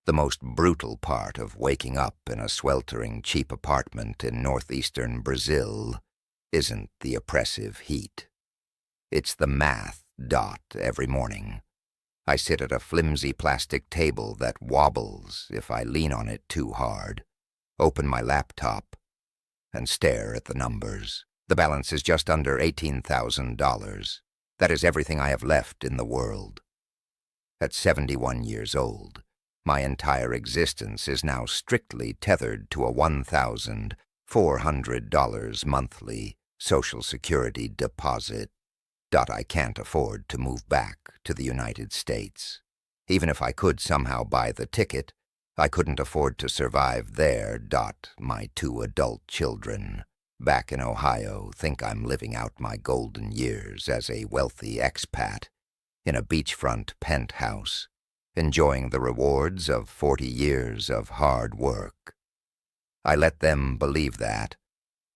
The most brutal part of waking up in a sweltering cheap apartment in northeastern Brazil isn't the oppressive heat. It's the math dot every morning. I sit at a flimsy plastic table that wobbles if I lean on it too hard, open my laptop, and stare at the numbers. The balance is just under $18,000. That is everything I have left in the world. At 71 years old, my entire existence is now strictly tethered to a $1,400 monthly Social Security deposit. I can't afford to move back to the United States. Even if I could somehow buy the ticket, I couldn't afford to survive there. My 2 adult children, back in Ohio, think I'm living out my golden years as a wealthy expat in a beachfront penthouse, enjoying the rewards of 40 years of hard work. I let them believe that.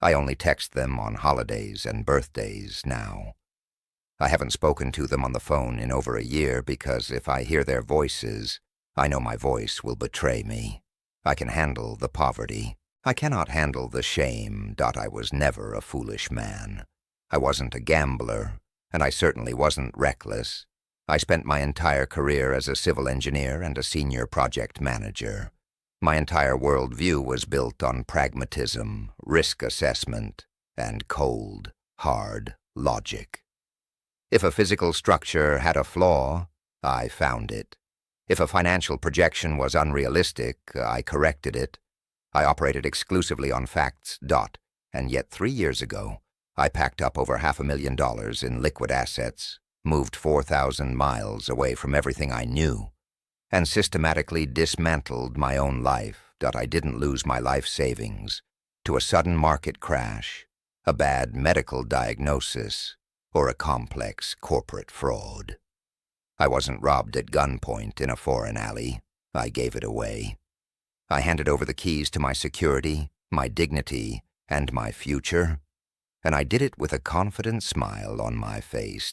I only text them on holidays and birthdays now. I haven't spoken to them on the phone in over a year because if I hear their voices, I know my voice will betray me. I can handle the poverty. I cannot handle the shame. I was never a foolish man. I wasn't a gambler, and I certainly wasn't reckless. I spent my entire career as a civil engineer and a senior project manager. My entire worldview was built on pragmatism, risk assessment, and cold, hard logic. If a physical structure had a flaw, I found it. If a financial projection was unrealistic, I corrected it. I operated exclusively on facts. And yet 3 years ago, I packed up over $500,000 in liquid assets, moved 4,000 miles away from everything I knew, and systematically dismantled my own life. I didn't lose my life savings to a sudden market crash, a bad medical diagnosis, or a complex corporate fraud. I wasn't robbed at gunpoint in a foreign alley. I gave it away. I handed over the keys to my security, my dignity, and my future, and I did it with a confident smile on my face.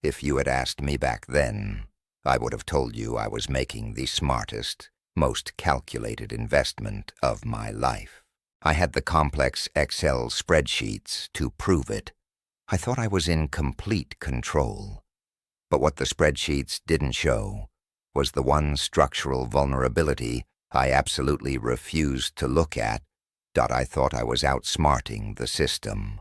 If you had asked me back then, I would have told you I was making the smartest, most calculated investment of my life. I had the complex Excel spreadsheets to prove it. I thought I was in complete control. But what the spreadsheets didn't show was the one structural vulnerability I absolutely refused to look at. I thought I was outsmarting the system.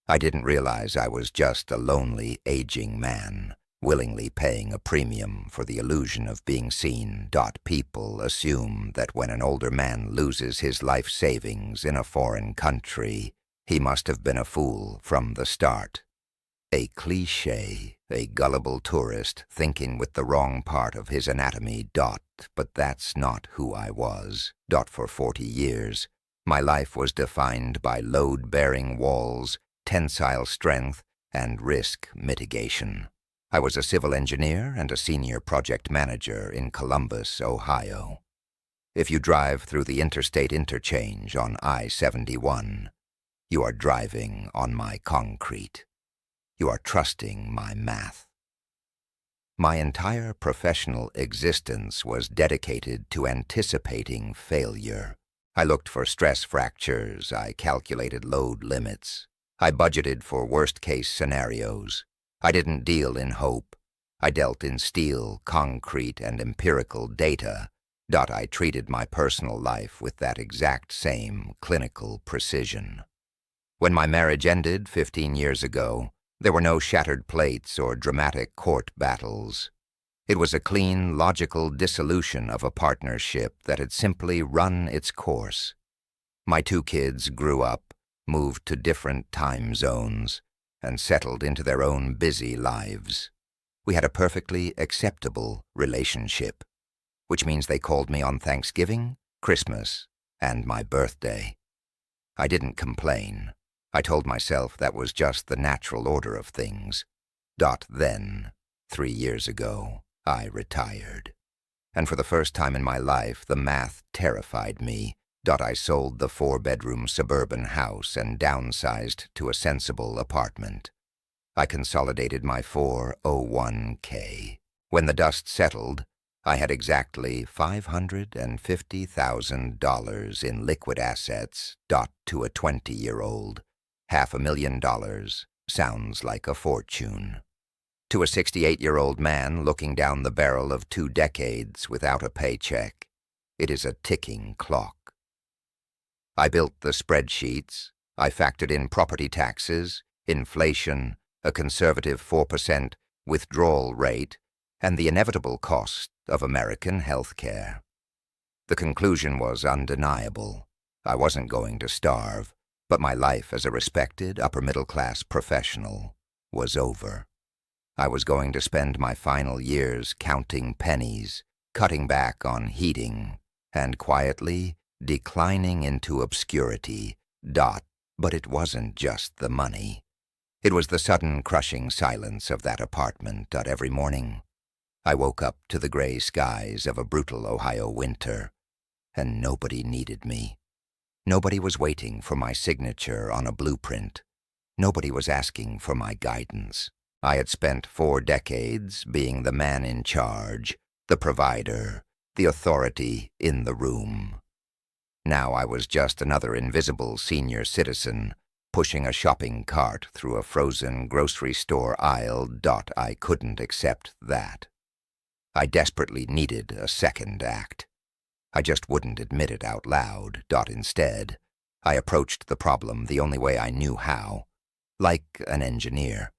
I didn't realize I was just a lonely, aging man, willingly paying a premium for the illusion of being seen. People assume that when an older man loses his life savings in a foreign country, he must have been a fool from the start. A cliché, a gullible tourist thinking with the wrong part of his anatomy. But that's not who I was. For 40 years, my life was defined by load-bearing walls, tensile strength, and risk mitigation. I was a civil engineer and a senior project manager in Columbus, Ohio. If you drive through the interstate interchange on I-71, you are driving on my concrete. You are trusting my math. My entire professional existence was dedicated to anticipating failure. I looked for stress fractures. I calculated load limits. I budgeted for worst-case scenarios. I didn't deal in hope. I dealt in steel, concrete, and empirical data. I treated my personal life with that exact same clinical precision. When my marriage ended 15 years ago, there were no shattered plates or dramatic court battles. It was a clean, logical dissolution of a partnership that had simply run its course. My 2 kids grew up, moved to different time zones, and settled into their own busy lives. We had a perfectly acceptable relationship, which means they called me on Thanksgiving, Christmas, and my birthday. I didn't complain. I told myself that was just the natural order of things. Then, 3 years ago, I retired. And for the first time in my life, the math terrified me. I sold the 4-bedroom suburban house and downsized to a sensible apartment. I consolidated my 401k. When the dust settled, I had exactly $550,000 in liquid assets. To a 20-year-old, $500,000 sounds like a fortune. To a 68-year-old man looking down the barrel of 2 decades without a paycheck, it is a ticking clock. I built the spreadsheets. I factored in property taxes, inflation, a conservative 4% withdrawal rate, and the inevitable cost of American health care. The conclusion was undeniable. I wasn't going to starve, but my life as a respected upper-middle-class professional was over. I was going to spend my final years counting pennies, cutting back on heating, and quietly declining into obscurity. But it wasn't just the money. It was the sudden crushing silence of that apartment every morning. I woke up to the gray skies of a brutal Ohio winter, and nobody needed me. Nobody was waiting for my signature on a blueprint. Nobody was asking for my guidance. I had spent 4 decades being the man in charge, the provider, the authority in the room. Now I was just another invisible senior citizen, pushing a shopping cart through a frozen grocery store aisle. I couldn't accept that. I desperately needed a second act. I just wouldn't admit it out loud. Instead, I approached the problem the only way I knew how, like an engineer.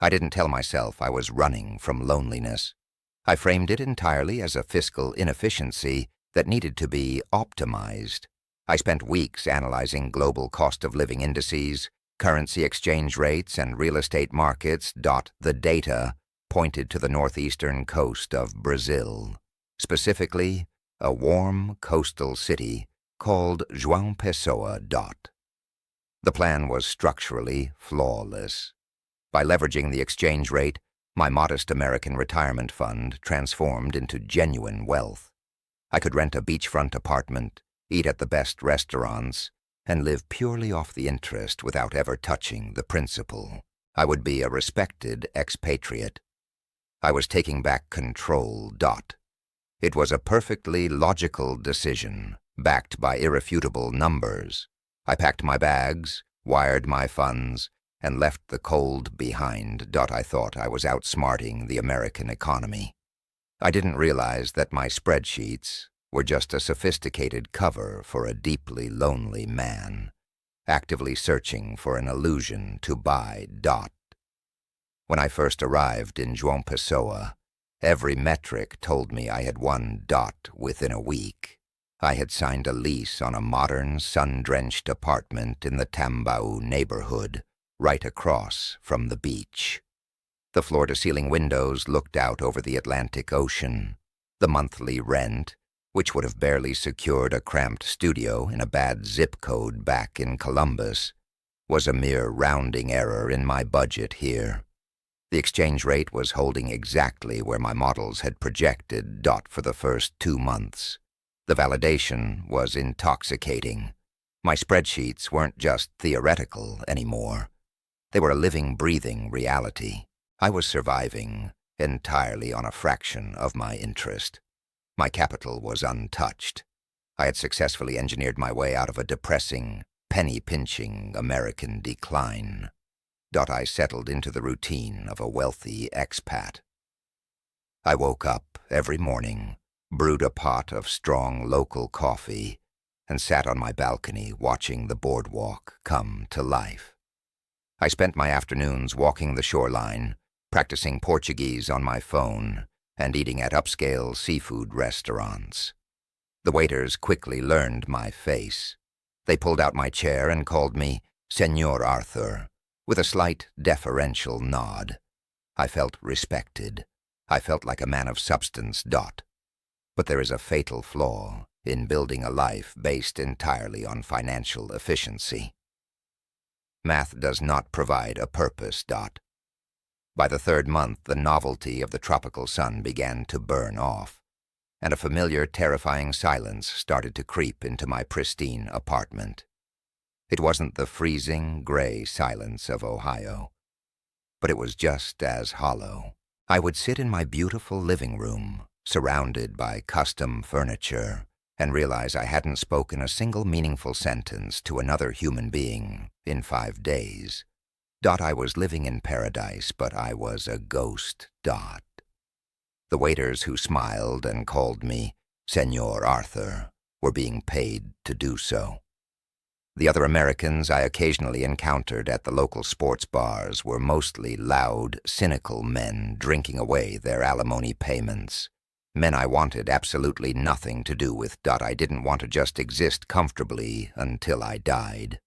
I didn't tell myself I was running from loneliness. I framed it entirely as a fiscal inefficiency that needed to be optimized. I spent weeks analyzing global cost of living indices, currency exchange rates, and real estate markets. The data pointed to the northeastern coast of Brazil, specifically a warm coastal city called João Pessoa. The plan was structurally flawless. By leveraging the exchange rate, my modest American retirement fund transformed into genuine wealth. I could rent a beachfront apartment, eat at the best restaurants, and live purely off the interest without ever touching the principal. I would be a respected expatriate. I was taking back control. It was a perfectly logical decision, backed by irrefutable numbers. I packed my bags, wired my funds, and left the cold behind. I thought I was outsmarting the American economy. I didn't realize that my spreadsheets were just a sophisticated cover for a deeply lonely man, actively searching for an illusion to buy. When I first arrived in João Pessoa, every metric told me I had won. Within a week, I had signed a lease on a modern, sun-drenched apartment in the Tambau neighborhood, right across from the beach. The floor-to-ceiling windows looked out over the Atlantic Ocean. The monthly rent, which would have barely secured a cramped studio in a bad zip code back in Columbus, was a mere rounding error in my budget here. The exchange rate was holding exactly where my models had projected. For the first 2 months. The validation was intoxicating. My spreadsheets weren't just theoretical anymore. They were a living, breathing reality. I was surviving entirely on a fraction of my interest. My capital was untouched. I had successfully engineered my way out of a depressing, penny-pinching American decline. I settled into the routine of a wealthy expat. I woke up every morning, brewed a pot of strong local coffee, and sat on my balcony watching the boardwalk come to life. I spent my afternoons walking the shoreline, practicing Portuguese on my phone, and eating at upscale seafood restaurants. The waiters quickly learned my face. They pulled out my chair and called me Senor Arthur, with a slight deferential nod. I felt respected. I felt like a man of substance. But there is a fatal flaw in building a life based entirely on financial efficiency. Math does not provide a purpose. By the 3rd month, the novelty of the tropical sun began to burn off, and a familiar, terrifying silence started to creep into my pristine apartment. It wasn't the freezing, gray silence of Ohio, but it was just as hollow. I would sit in my beautiful living room, surrounded by custom furniture, and realize I hadn't spoken a single meaningful sentence to another human being in 5 days. I was living in paradise, but I was a ghost. The waiters who smiled and called me Senor Arthur were being paid to do so. The other Americans I occasionally encountered at the local sports bars were mostly loud, cynical men drinking away their alimony payments. Men I wanted absolutely nothing to do with. I didn't want to just exist comfortably until I died.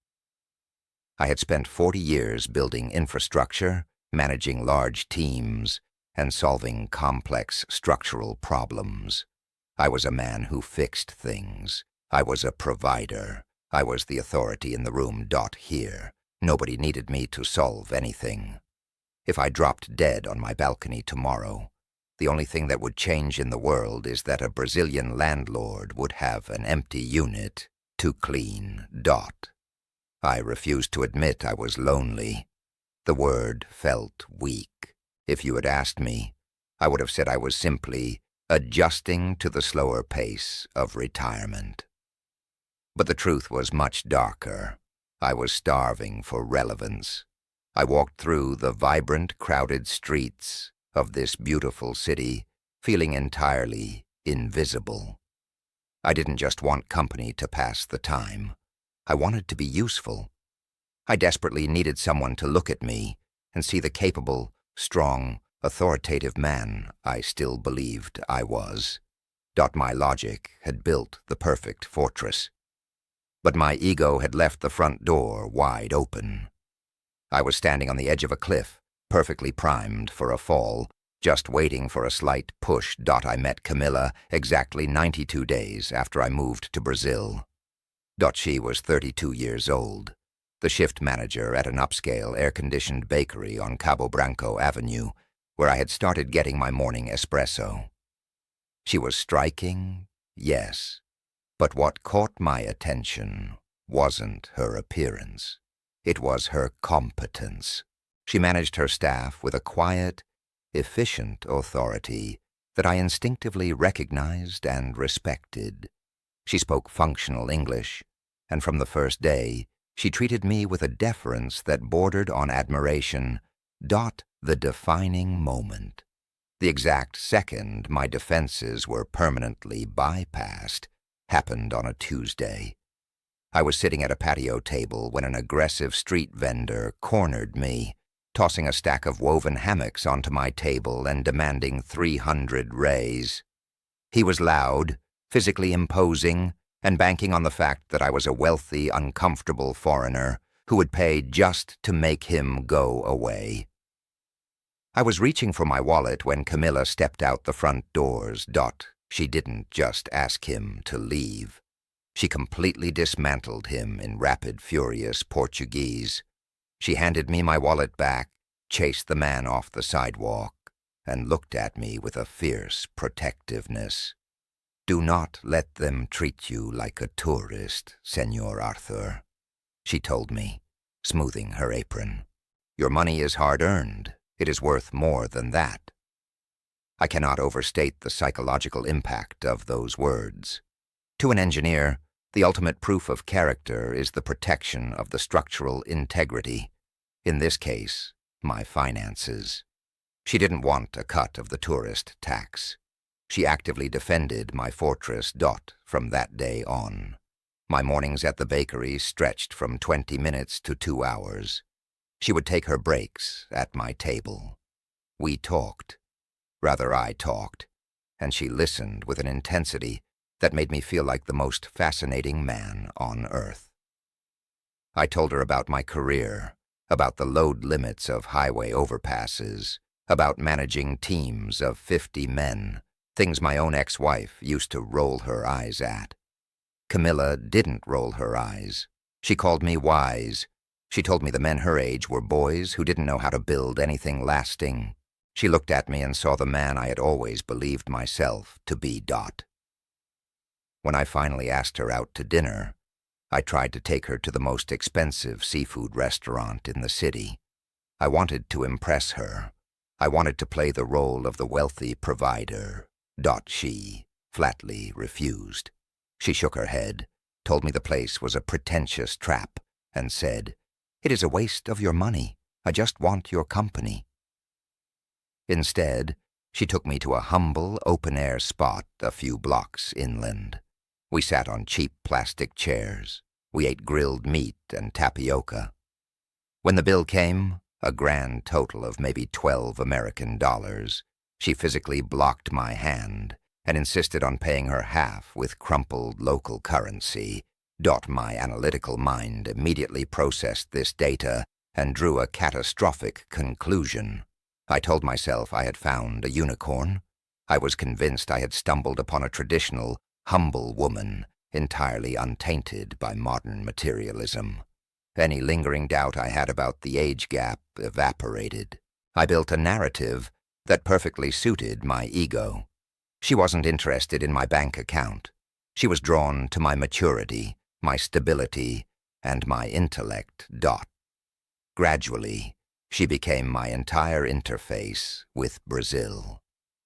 I had spent 40 years building infrastructure, managing large teams, and solving complex structural problems. I was a man who fixed things. I was a provider. I was the authority in the room. Here, nobody needed me to solve anything. If I dropped dead on my balcony tomorrow, the only thing that would change in the world is that a Brazilian landlord would have an empty unit to clean. I refused to admit I was lonely. The word felt weak. If you had asked me, I would have said I was simply adjusting to the slower pace of retirement. But the truth was much darker. I was starving for relevance. I walked through the vibrant, crowded streets of this beautiful city, feeling entirely invisible. I didn't just want company to pass the time. I wanted to be useful. I desperately needed someone to look at me and see the capable, strong, authoritative man I still believed I was. My logic had built the perfect fortress. But my ego had left the front door wide open. I was standing on the edge of a cliff, perfectly primed for a fall, just waiting for a slight push. I met Camilla exactly 92 days after I moved to Brazil. She was 32 years old, the shift manager at an upscale air-conditioned bakery on Cabo Branco Avenue, where I had started getting my morning espresso. She was striking, yes, but what caught my attention wasn't her appearance. It was her competence. She managed her staff with a quiet, efficient authority that I instinctively recognized and respected. She spoke functional English, and from the first day, she treated me with a deference that bordered on admiration. The defining moment. The exact second my defenses were permanently bypassed happened on a Tuesday. I was sitting at a patio table when an aggressive street vendor cornered me, tossing a stack of woven hammocks onto my table and demanding 300 reais. He was loud, physically imposing, and banking on the fact that I was a wealthy, uncomfortable foreigner who would pay just to make him go away. I was reaching for my wallet when Camilla stepped out the front doors. She didn't just ask him to leave. She completely dismantled him in rapid, furious Portuguese. She handed me my wallet back, chased the man off the sidewalk, and looked at me with a fierce protectiveness. "Do not let them treat you like a tourist, Senor Arthur," she told me, smoothing her apron. "Your money is hard-earned. It is worth more than that." I cannot overstate the psychological impact of those words. To an engineer, the ultimate proof of character is the protection of the structural integrity. In this case, my finances. She didn't want a cut of the tourist tax. She actively defended my fortress. From that day on, my mornings at the bakery stretched from 20 minutes to 2 hours. She would take her breaks at my table. We talked. Rather, I talked, and she listened with an intensity that made me feel like the most fascinating man on earth. I told her about my career, about the load limits of highway overpasses, about managing teams of 50 men, things my own ex-wife used to roll her eyes at. Camilla didn't roll her eyes. She called me wise. She told me the men her age were boys who didn't know how to build anything lasting. She looked at me and saw the man I had always believed myself to be. When I finally asked her out to dinner, I tried to take her to the most expensive seafood restaurant in the city. I wanted to impress her. I wanted to play the role of the wealthy provider. She flatly refused. She shook her head, told me the place was a pretentious trap, and said, "It is a waste of your money. I just want your company." Instead, she took me to a humble, open-air spot a few blocks inland. We sat on cheap plastic chairs. We ate grilled meat and tapioca. When the bill came, a grand total of maybe $12 American, she physically blocked my hand and insisted on paying her half with crumpled local currency. My analytical mind immediately processed this data and drew a catastrophic conclusion. I told myself I had found a unicorn. I was convinced I had stumbled upon a traditional, humble woman, entirely untainted by modern materialism. Any lingering doubt I had about the age gap evaporated. I built a narrative that perfectly suited my ego. She wasn't interested in my bank account. She was drawn to my maturity, my stability, and my intellect. Gradually, she became my entire interface with Brazil.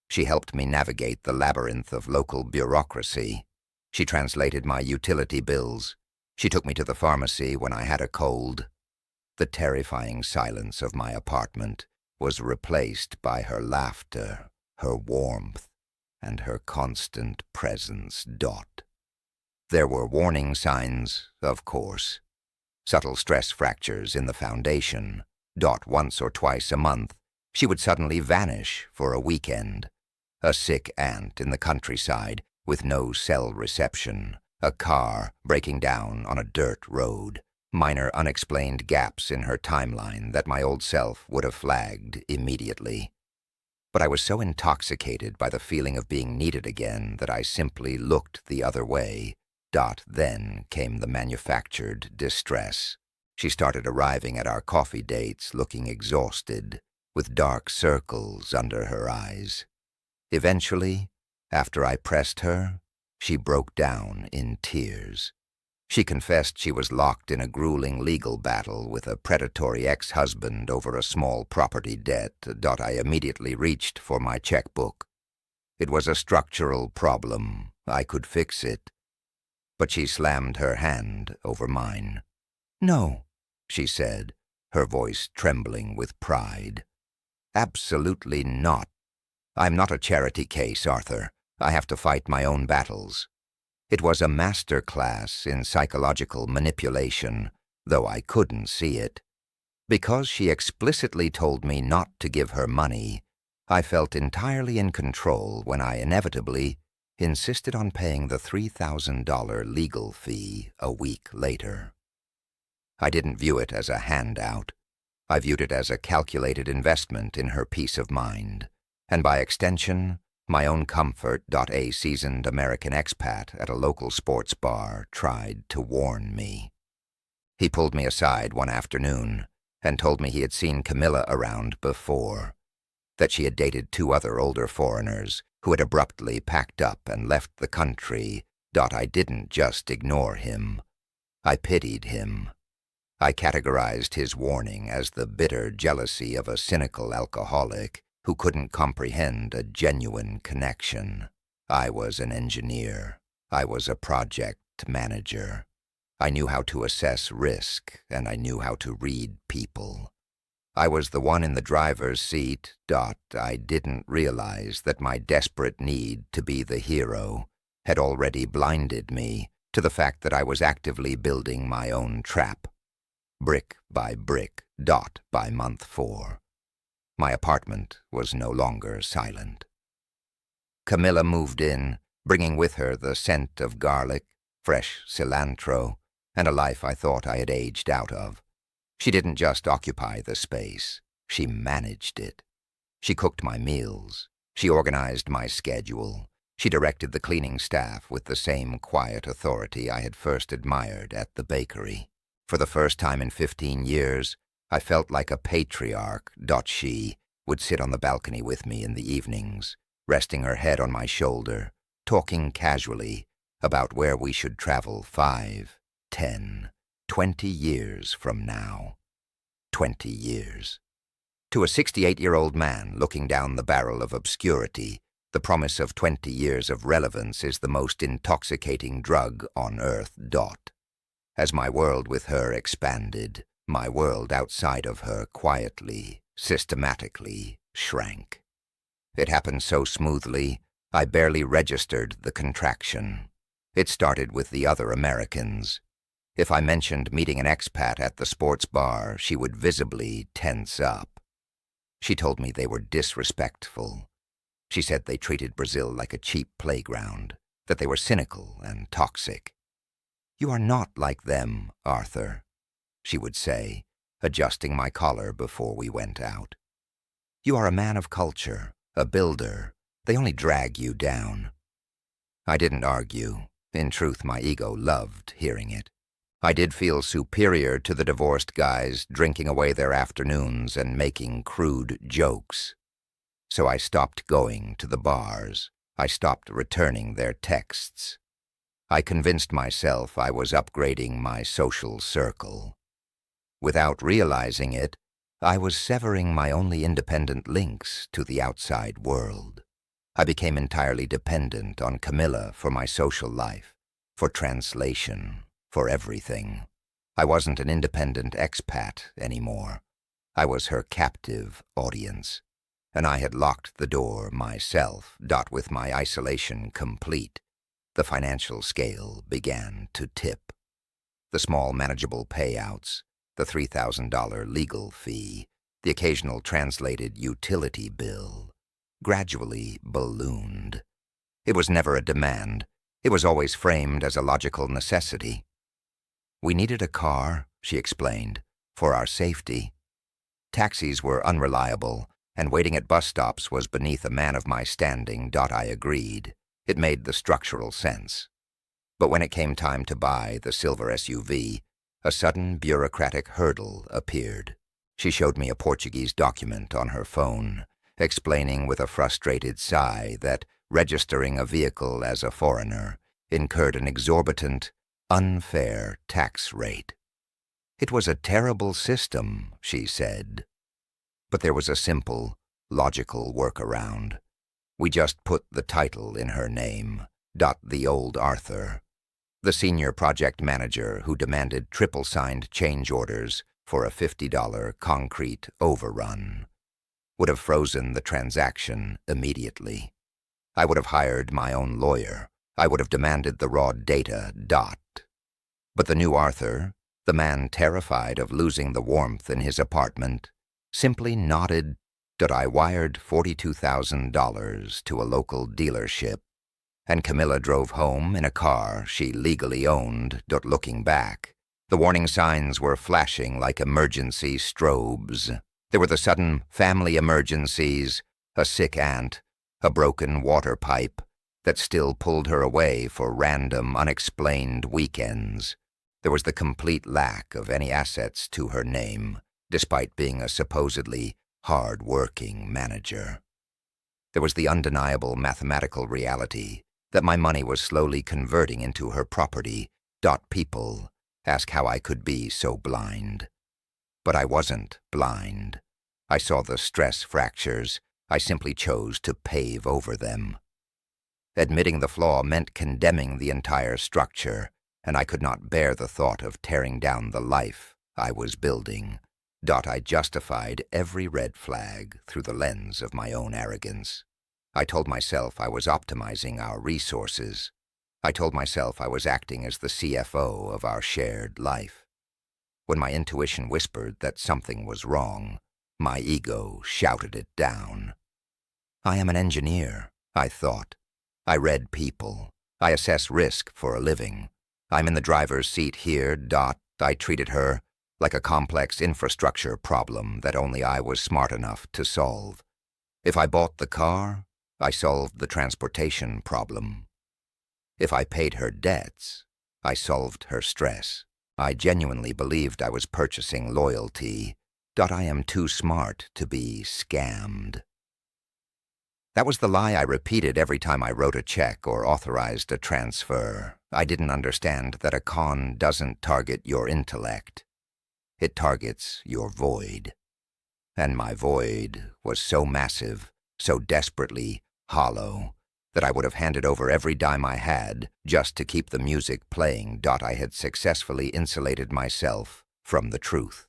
She helped me navigate the labyrinth of local bureaucracy. She translated my utility bills. She took me to the pharmacy when I had a cold. The terrifying silence of my apartment was replaced by her laughter, her warmth, and her constant presence. There were warning signs, of course. Subtle stress fractures in the foundation. Once or twice a month, she would suddenly vanish for a weekend. A sick aunt in the countryside with no cell reception. A car breaking down on a dirt road. Minor unexplained gaps in her timeline that my old self would have flagged immediately. But I was so intoxicated by the feeling of being needed again that I simply looked the other way. Then came the manufactured distress. She started arriving at our coffee dates looking exhausted, with dark circles under her eyes. Eventually, after I pressed her, she broke down in tears. She confessed she was locked in a grueling legal battle with a predatory ex-husband over a small property debt. I immediately reached for my checkbook. It was a structural problem. I could fix it. But she slammed her hand over mine. "No," she said, her voice trembling with pride. "Absolutely not. I'm not a charity case, Arthur. I have to fight my own battles." It was a master class in psychological manipulation, though I couldn't see it. Because she explicitly told me not to give her money, I felt entirely in control when I inevitably insisted on paying the $3,000 legal fee a week later. I didn't view it as a handout. I viewed it as a calculated investment in her peace of mind, and by extension, my own comfort. A seasoned American expat at a local sports bar tried to warn me. He pulled me aside one afternoon and told me he had seen Camilla around before, that she had dated 2 other older foreigners who had abruptly packed up and left the country. I didn't just ignore him. I pitied him. I categorized his warning as the bitter jealousy of a cynical alcoholic who couldn't comprehend a genuine connection. I was an engineer. I was a project manager. I knew how to assess risk, and I knew how to read people. I was the one in the driver's seat. I didn't realize that my desperate need to be the hero had already blinded me to the fact that I was actively building my own trap. Brick by brick. By month 4. My apartment was no longer silent. Camilla moved in, bringing with her the scent of garlic, fresh cilantro, and a life I thought I had aged out of. She didn't just occupy the space, she managed it. She cooked my meals, she organized my schedule, she directed the cleaning staff with the same quiet authority I had first admired at the bakery. For the first time in 15 years, I felt like a patriarch. She would sit on the balcony with me in the evenings, resting her head on my shoulder, talking casually about where we should travel 5, 10, 20 years from now. 20 years. To a 68-year-old man looking down the barrel of obscurity, The promise of 20 years of relevance is the most intoxicating drug on earth. As my world with her expanded, my world outside of her quietly, systematically shrank. It happened so smoothly, I barely registered the contraction. It started with the other Americans. If I mentioned meeting an expat at the sports bar, she would visibly tense up. She told me they were disrespectful. She said they treated Brazil like a cheap playground, that they were cynical and toxic. "You are not like them, Arthur," she would say, adjusting my collar before we went out. "You are a man of culture, a builder. They only drag you down." I didn't argue. In truth, my ego loved hearing it. I did feel superior to the divorced guys drinking away their afternoons and making crude jokes. So I stopped going to the bars. I stopped returning their texts. I convinced myself I was upgrading my social circle. Without realizing it, I was severing my only independent links to the outside world. I became entirely dependent on Camilla for my social life, for translation, for everything. I wasn't an independent expat anymore. I was her captive audience, and I had locked the door myself. With my isolation complete, the financial scale began to tip. The small manageable payouts, the $3,000 legal fee, the occasional translated utility bill, gradually ballooned. It was never a demand. It was always framed as a logical necessity. "We needed a car," she explained, "for our safety. Taxis were unreliable, and waiting at bus stops was beneath a man of my standing. I agreed. It made the structural sense. But when it came time to buy the silver SUV, a sudden bureaucratic hurdle appeared. She showed me a Portuguese document on her phone, explaining with a frustrated sigh that registering a vehicle as a foreigner incurred an exorbitant, unfair tax rate. It was a terrible system, she said. But there was a simple, logical workaround. We just put the title in her name. The old Arthur, the senior project manager who demanded triple-signed change orders for a $50 concrete overrun, would have frozen the transaction immediately. I would have hired my own lawyer. I would have demanded the raw data. But the new Arthur, the man terrified of losing the warmth in his apartment, simply nodded. I wired $42,000 to a local dealership, and Camilla drove home in a car she legally owned. Looking back, the warning signs were flashing like emergency strobes. There were the sudden family emergencies, a sick aunt, a broken water pipe that still pulled her away for random, unexplained weekends. There was the complete lack of any assets to her name, despite being a supposedly hard-working manager. There was the undeniable mathematical reality that my money was slowly converting into her property. People ask how I could be so blind. But I wasn't blind. I saw the stress fractures. I simply chose to pave over them. Admitting the flaw meant condemning the entire structure, and I could not bear the thought of tearing down the life I was building. I justified every red flag through the lens of my own arrogance. I told myself I was optimizing our resources. I told myself I was acting as the CFO of our shared life. When my intuition whispered that something was wrong, my ego shouted it down. I am an engineer, I thought. I read people. I assess risk for a living. I'm in the driver's seat here. I treated her like a complex infrastructure problem that only I was smart enough to solve. If I bought the car, I solved the transportation problem. If I paid her debts, I solved her stress. I genuinely believed I was purchasing loyalty. I am too smart to be scammed. That was the lie I repeated every time I wrote a check or authorized a transfer. I didn't understand that a con doesn't target your intellect. It targets your void. And my void was so massive, so desperately, hollow, that I would have handed over every dime I had just to keep the music playing. I had successfully insulated myself from the truth.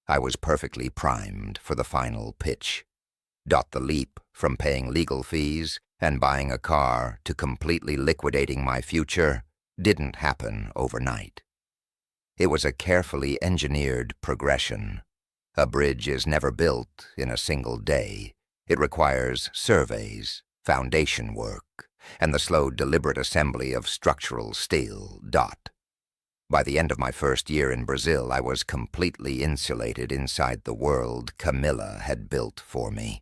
I was perfectly primed for the final pitch. The leap from paying legal fees and buying a car to completely liquidating my future didn't happen overnight. It was a carefully engineered progression. A bridge is never built in a single day. It requires surveys, foundation work, and the slow, deliberate assembly of structural steel. By the end of my first year in Brazil, I was completely insulated inside the world Camilla had built for me.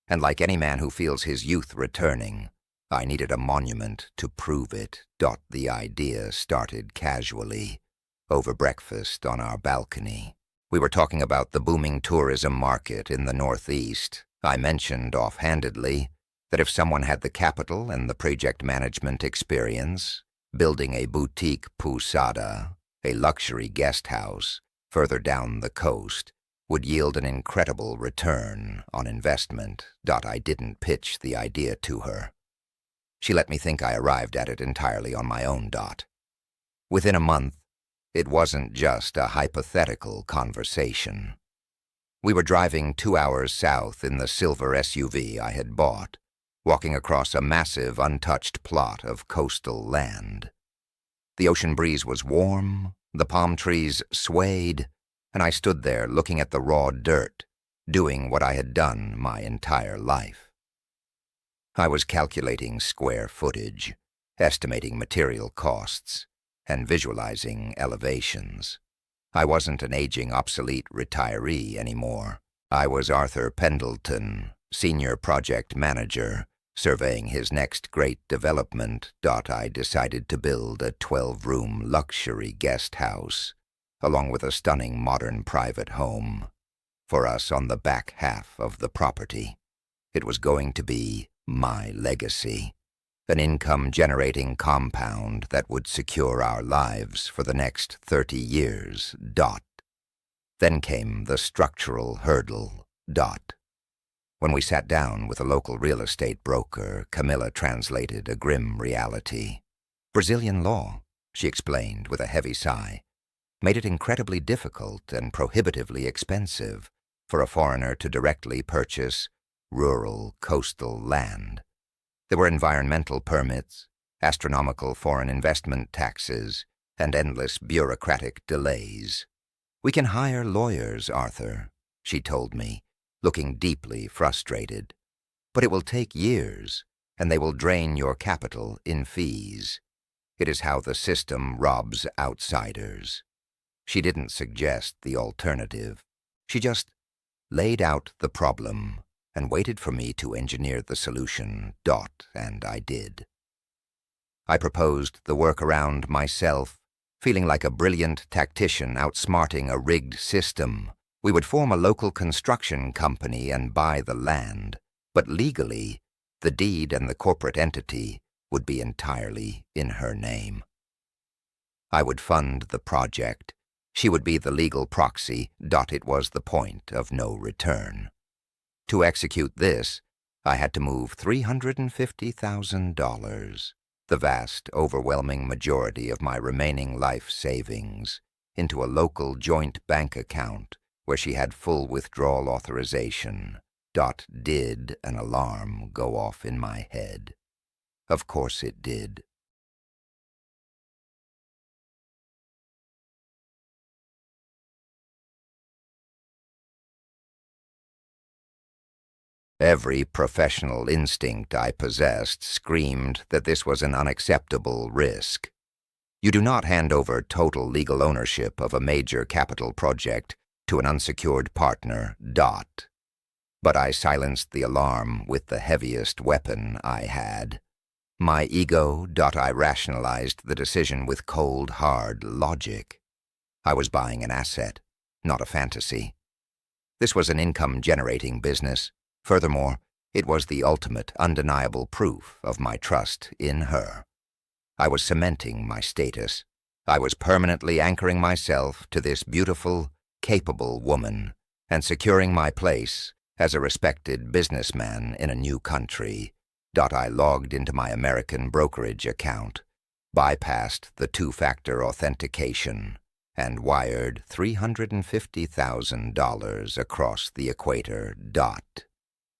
And like any man who feels his youth returning, I needed a monument to prove it. The idea started casually, over breakfast on our balcony. We were talking about the booming tourism market in the Northeast. I mentioned offhandedly that if someone had the capital and the project management experience, building a boutique pousada, a luxury guest house, further down the coast, would yield an incredible return on investment. I didn't pitch the idea to her. She let me think I arrived at it entirely on my own. Within a month, it wasn't just a hypothetical conversation. We were driving 2 hours south in the silver SUV I had bought, walking across a massive, untouched plot of coastal land. The ocean breeze was warm, the palm trees swayed, and I stood there looking at the raw dirt, doing what I had done my entire life. I was calculating square footage, estimating material costs, and visualizing elevations. I wasn't an aging, obsolete retiree anymore. I was Arthur Pendleton, senior project manager, surveying his next great development. I decided to build a 12-room luxury guest house, along with a stunning modern private home, for us on the back half of the property. It was going to be my legacy, an income-generating compound that would secure our lives for the next 30 years. Then came the structural hurdle. When we sat down with a local real estate broker, Camilla translated a grim reality. Brazilian law, she explained with a heavy sigh, made it incredibly difficult and prohibitively expensive for a foreigner to directly purchase rural coastal land. There were environmental permits, astronomical foreign investment taxes, and endless bureaucratic delays. "We can hire lawyers, Arthur," she told me, looking deeply frustrated. "But it will take years, and they will drain your capital in fees. It is how the system robs outsiders." She didn't suggest the alternative. She just laid out the problem and waited for me to engineer the solution. And I did. I proposed the workaround myself, feeling like a brilliant tactician outsmarting a rigged system. We would form a local construction company and buy the land, but legally, the deed and the corporate entity would be entirely in her name. I would fund the project. She would be the legal proxy. It was the point of no return. To execute this, I had to move $350,000, the vast, overwhelming majority of my remaining life savings, into a local joint bank account where she had full withdrawal authorization. Did an alarm go off in my head? Of course it did. Every professional instinct I possessed screamed that this was an unacceptable risk. You do not hand over total legal ownership of a major capital project to an unsecured partner. But I silenced the alarm with the heaviest weapon I had. My ego. I rationalized the decision with cold, hard logic. I was buying an asset, not a fantasy. This was an income-generating business. Furthermore, it was the ultimate, undeniable proof of my trust in her. I was cementing my status. I was permanently anchoring myself to this beautiful, capable woman and securing my place As a respected businessman in a new country, I logged into my American brokerage account, bypassed the two-factor authentication, and wired $350,000 across the equator.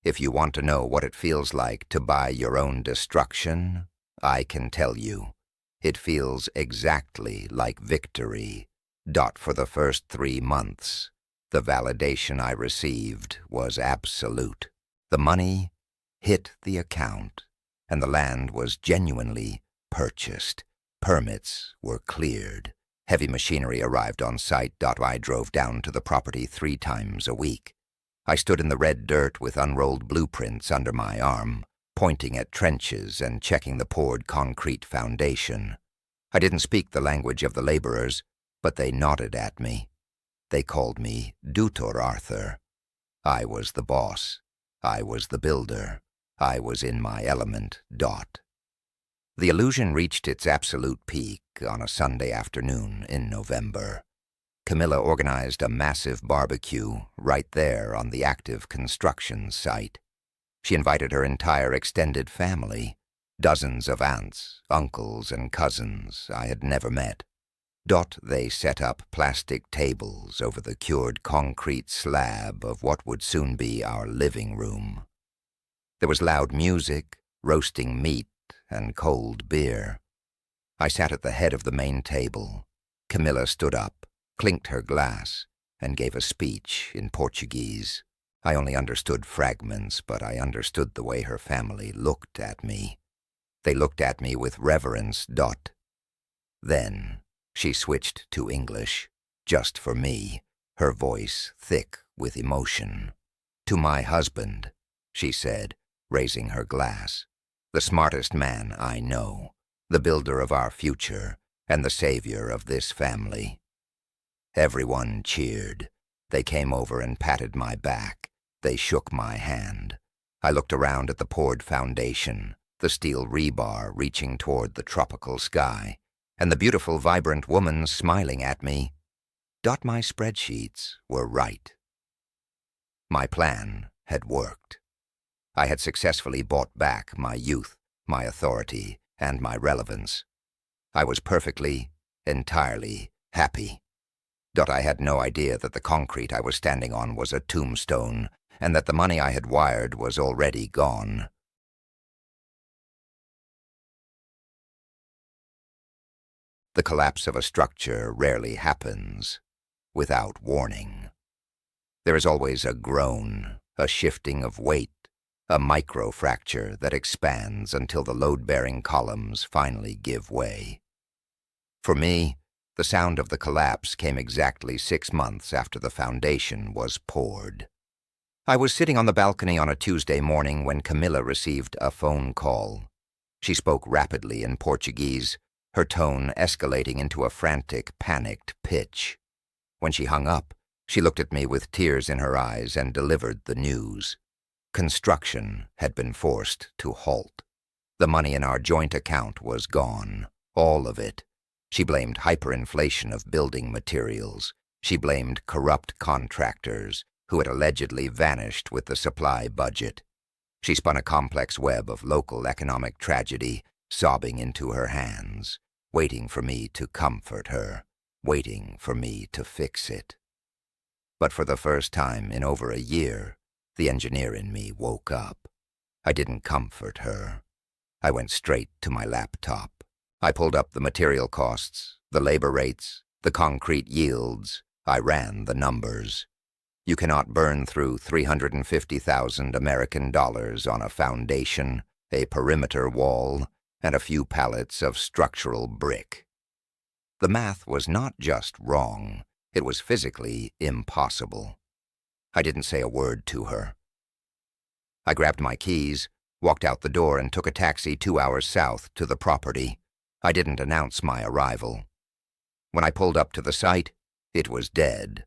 If you want to know what it feels like to buy your own destruction, I can tell you. It feels exactly like victory. For the first 3 months, the validation I received was absolute. The money hit the account, and the land was genuinely purchased. Permits were cleared. Heavy machinery arrived on site. I drove down to the property 3 times a week. I stood in the red dirt with unrolled blueprints under my arm, pointing at trenches and checking the poured concrete foundation. I didn't speak the language of the laborers, but they nodded at me. They called me Dutor Arthur. I was the boss. I was the builder. I was in my element. The illusion reached its absolute peak on a Sunday afternoon in November. Camilla organized a massive barbecue right there on the active construction site. She invited her entire extended family, dozens of aunts, uncles, and cousins I had never met. They set up plastic tables over the cured concrete slab of what would soon be our living room. There was loud music, roasting meat, and cold beer. I sat at the head of the main table. Camilla stood up, clinked her glass, and gave a speech in Portuguese. I only understood fragments, but I understood the way her family looked at me. They looked at me with reverence. Then she switched to English, just for me, her voice thick with emotion. "To my husband," she said, raising her glass, "the smartest man I know, the builder of our future, and the savior of this family." Everyone cheered. They came over and patted my back. They shook my hand. I looked around at the poured foundation, the steel rebar reaching toward the tropical sky, and the beautiful, vibrant woman smiling at me. My spreadsheets were right. My plan had worked. I had successfully bought back my youth, my authority, and my relevance. I was perfectly, entirely happy. I had no idea that the concrete I was standing on was a tombstone, and that the money I had wired was already gone. The collapse of a structure rarely happens without warning. There is always a groan, a shifting of weight, a microfracture that expands until the load-bearing columns finally give way. For me, the sound of the collapse came exactly 6 months after the foundation was poured. I was sitting on the balcony on a Tuesday morning when Camilla received a phone call. She spoke rapidly in Portuguese, her tone escalating into a frantic, panicked pitch. When she hung up, she looked at me with tears in her eyes and delivered the news. Construction had been forced to halt. The money in our joint account was gone, all of it. She blamed hyperinflation of building materials. She blamed corrupt contractors who had allegedly vanished with the supply budget. She spun a complex web of local economic tragedy, sobbing into her hands, waiting for me to comfort her, waiting for me to fix it. But for the first time in over a year, the engineer in me woke up. I didn't comfort her. I went straight to my laptop. I pulled up the material costs, the labor rates, the concrete yields. I ran the numbers. You cannot burn through 350,000 American dollars on a foundation, a perimeter wall, and a few pallets of structural brick. The math was not just wrong, it was physically impossible. I didn't say a word to her. I grabbed my keys, walked out the door, and took a taxi 2 hours south to the property. I didn't announce my arrival. When I pulled up to the site, it was dead.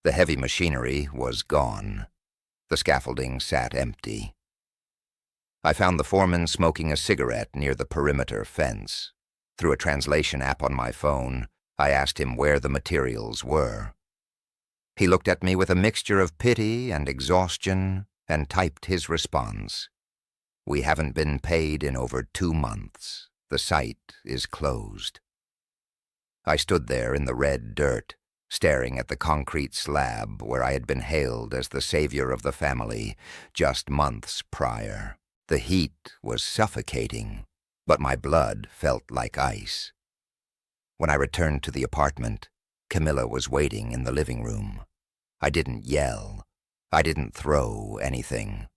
The heavy machinery was gone. The scaffolding sat empty. I found the foreman smoking a cigarette near the perimeter fence. Through a translation app on my phone, I asked him where the materials were. He looked at me with a mixture of pity and exhaustion and typed his response. "We haven't been paid in over 2 months. The site is closed." I stood there in the red dirt, staring at the concrete slab where I had been hailed as the savior of the family just months prior. The heat was suffocating, but my blood felt like ice. When I returned to the apartment, Camilla was waiting in the living room. I didn't yell. I didn't throw anything.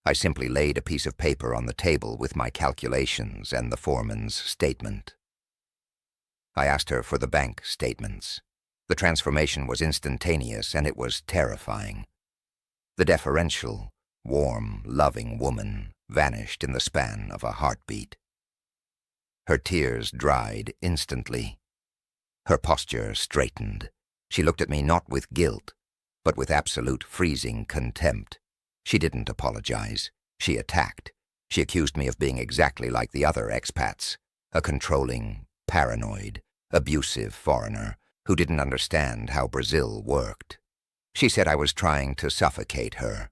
I simply laid a piece of paper on the table with my calculations and the foreman's statement. I asked her for the bank statements. The transformation was instantaneous, and it was terrifying. The deferential, warm, loving woman vanished in the span of a heartbeat. Her tears dried instantly. Her posture straightened. She looked at me not with guilt, but with absolute freezing contempt. She didn't apologize. She attacked. She accused me of being exactly like the other expats, a controlling, paranoid, abusive foreigner who didn't understand how Brazil worked. She said I was trying to suffocate her.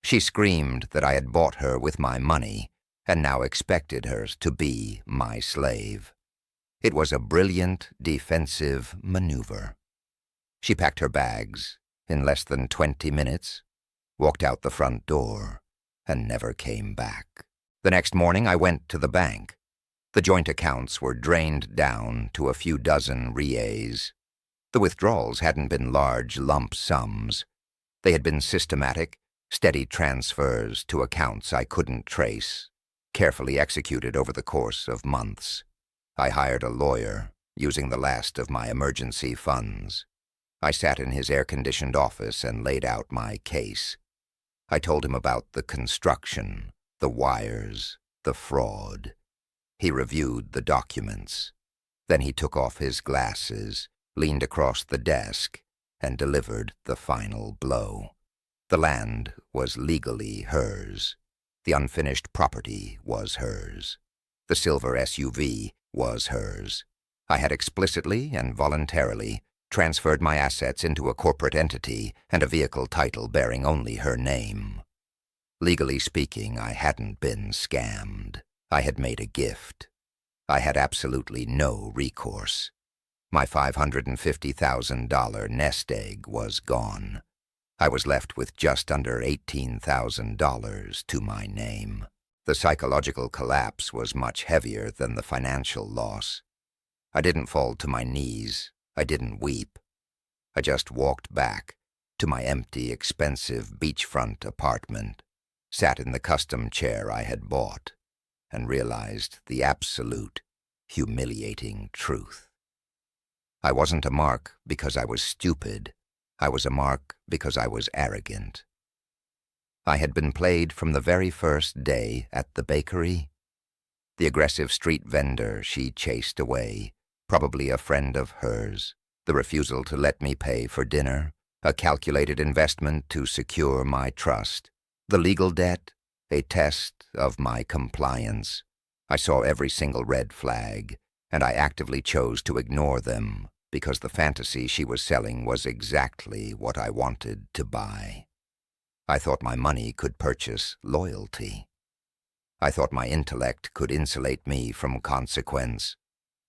She screamed that I had bought her with my money and now expected her to be my slave. It was a brilliant defensive maneuver. She packed her bags in less than 20 minutes, walked out the front door, and never came back. The next morning I went to the bank. The joint accounts were drained down to a few dozen reais. The withdrawals hadn't been large lump sums. They had been systematic, steady transfers to accounts I couldn't trace, carefully executed over the course of months. I hired a lawyer, using the last of my emergency funds. I sat in his air-conditioned office and laid out my case. I told him about the construction, the wires, the fraud. He reviewed the documents. Then he took off his glasses, leaned across the desk, and delivered the final blow. The land was legally hers. The unfinished property was hers. The silver SUV was hers. I had explicitly and voluntarily transferred my assets into a corporate entity and a vehicle title bearing only her name. Legally speaking, I hadn't been scammed. I had made a gift. I had absolutely no recourse. My $550,000 nest egg was gone. I was left with just under $18,000 to my name. The psychological collapse was much heavier than the financial loss. I didn't fall to my knees. I didn't weep. I just walked back to my empty, expensive beachfront apartment, sat in the custom chair I had bought, and realized the absolute, humiliating truth. I wasn't a mark because I was stupid. I was a mark because I was arrogant. I had been played from the very first day at the bakery. The aggressive street vendor she chased away, probably a friend of hers, the refusal to let me pay for dinner, a calculated investment to secure my trust, the legal debt, a test of my compliance. I saw every single red flag, and I actively chose to ignore them because the fantasy she was selling was exactly what I wanted to buy. I thought my money could purchase loyalty. I thought my intellect could insulate me from consequence.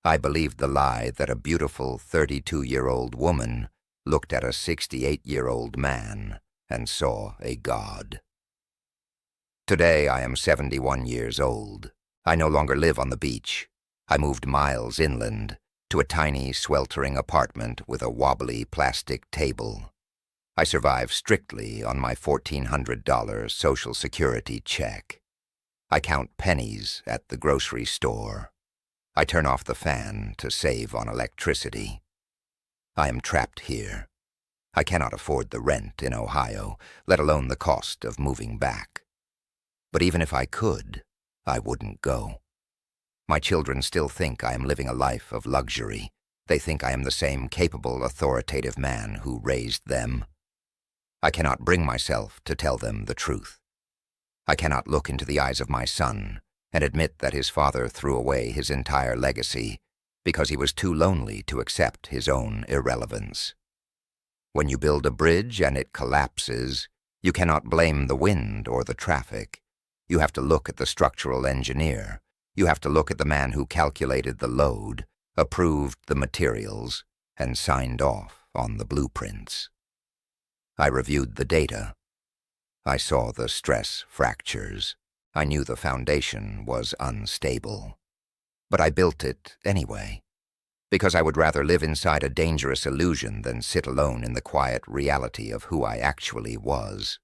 I believed the lie that a beautiful 32-year-old woman looked at a 68-year-old man and saw a god. Today I am 71 years old. I no longer live on the beach. I moved miles inland to a tiny, sweltering apartment with a wobbly plastic table. I survive strictly on my $1,400 Social Security check. I count pennies at the grocery store. I turn off the fan to save on electricity. I am trapped here. I cannot afford the rent in Ohio, let alone the cost of moving back. But even if I could, I wouldn't go. My children still think I am living a life of luxury. They think I am the same capable, authoritative man who raised them. I cannot bring myself to tell them the truth. I cannot look into the eyes of my son and admit that his father threw away his entire legacy because he was too lonely to accept his own irrelevance. When you build a bridge and it collapses, you cannot blame the wind or the traffic. You have to look at the structural engineer. You have to look at the man who calculated the load, approved the materials, and signed off on the blueprints. I reviewed the data. I saw the stress fractures. I knew the foundation was unstable. But I built it anyway, because I would rather live inside a dangerous illusion than sit alone in the quiet reality of who I actually was.